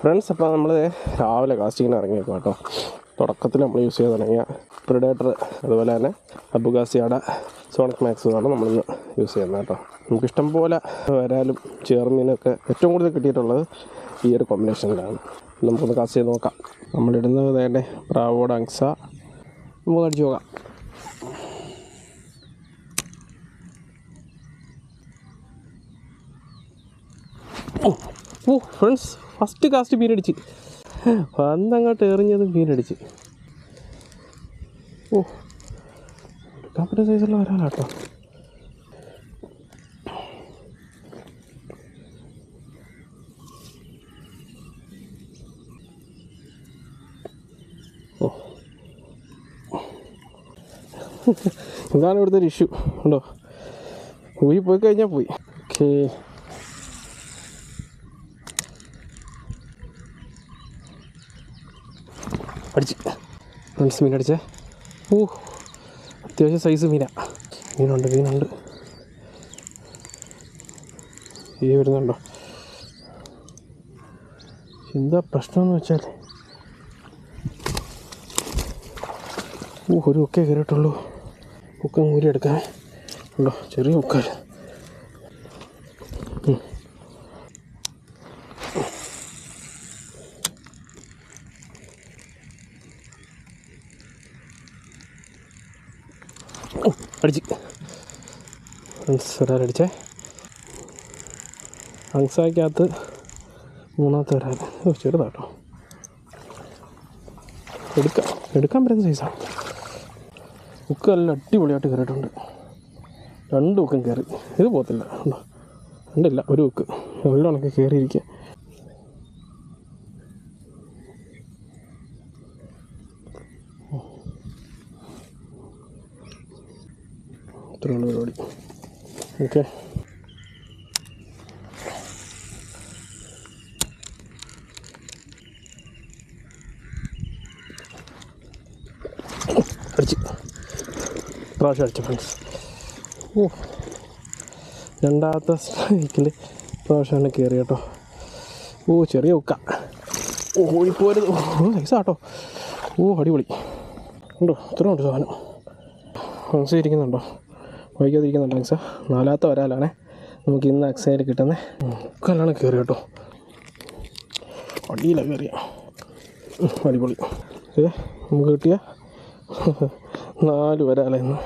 Friends, അപ്പോൾ നമ്മൾ രാവിലെ കാസ്റ്റിങ്ങിന് ഇറങ്ങിയേക്കും കേട്ടോ. തുടക്കത്തിൽ നമ്മൾ യൂസ് ചെയ്ത് തുടങ്ങിയ പ്രിഡേറ്റർ, അതുപോലെ തന്നെ അബുഗാസിയുടെ സോണിക് മാക്സുമാണ് നമ്മളിന്ന് യൂസ് ചെയ്യുന്നത് കേട്ടോ. നമുക്കിഷ്ടം പോലെ വരാലും ചേർമീനൊക്കെ ഏറ്റവും കൂടുതൽ കിട്ടിയിട്ടുള്ളത് ഈ ഒരു കോമ്പിനേഷനിലാണ്. നമുക്കൊന്ന് കാസ്റ്റ് ചെയ്ത് നോക്കാം. നമ്മളിടുന്നത് വേണ്ട ബ്രാവോയുടെ അങ്സ. നമുക്ക് അടിച്ചു നോക്കാം. ഓ ഫ്രണ്ട്സ്, ഫസ്റ്റ് കാസ്റ്റ് മീനടിച്ച്, പന്തങ്ങോട്ട് എറിഞ്ഞത് മീനടിച്ച്. ഓ, എടുക്കാൻ പറ്റുന്ന സൈസുള്ള വരാനാട്ടോ. ഓ, ഇതാണ് ഇവിടുത്തെ ഒരു ഇഷ്യൂ ഉണ്ടോ. പോയി കഴിഞ്ഞാൽ പോയി. ഓക്കേ, അടിച്ച് ഫ്രണ്ട്സ്, മീനടിച്ചേ. ഓ, അത്യാവശ്യം സൈസ് മീനുണ്ട്. ഈ വരുന്നുണ്ടോ? എന്താ പ്രശ്നമെന്ന് വെച്ചാൽ ഒരു ഉക്കേ കയറിയിട്ടുള്ളൂ. ഉക്ക മൂരി എടുക്കാൻ ഉണ്ടോ? ചെറിയ ഉക്കാൽ. അടിച്ച് ഫ്രണ്ട്സ്, ഒരാളടിച്ചേ. അങ്സാക്കകത്ത് മൂന്നാമത്തെ ഒരാൾ. ഓ, ചെറുതാട്ടോ. എടുക്കാൻ പറ്റുന്ന സൈസാണ്. ഉക്ക് നല്ല അടിപൊളിയായിട്ട് കയറിയിട്ടുണ്ട്. 2 ഉക്കും കയറി. ഇത് പോകത്തില്ല ഉണ്ടോ? 2 ഇല്ല, 1 ഉക്ക് വെള്ളമൊക്കെ കയറിയിരിക്കുക. ഇത്രയുള്ള പരിപാടി. ഓക്കെ, അടിച്ച് പ്രാവശ്യം അടിച്ചു ഫ്രണ്ട്സ്. ഓ, രണ്ടാമത്തെ സ്ട്രൈക്കിൽ പ്രാവശ്യം തന്നെ കയറി കേട്ടോ. ഓ, ചെറിയ ഉക്ക. ഓ, ഓടിപ്പോരുത്. ഓ, നൈസാട്ടോ. ഓ, അടിപൊളി ഉണ്ടോ? ഇത്ര ഉണ്ട് സാധനം. അങ്സ ഇരിക്കുന്നുണ്ടോ? വൈകാതിരിക്കുന്നുണ്ട് അങ്സ. 4ാമത്തെ വരാലാണേ നമുക്ക് ഇന്ന് അക്സയിൽ കിട്ടുന്നത്. ഉക്കെല്ലാം കയറി കേട്ടോ. അടിയിലാണ് കയറിയ. അടിപൊളി. നമുക്ക് കിട്ടിയ 4 വരാല ഇന്ന്.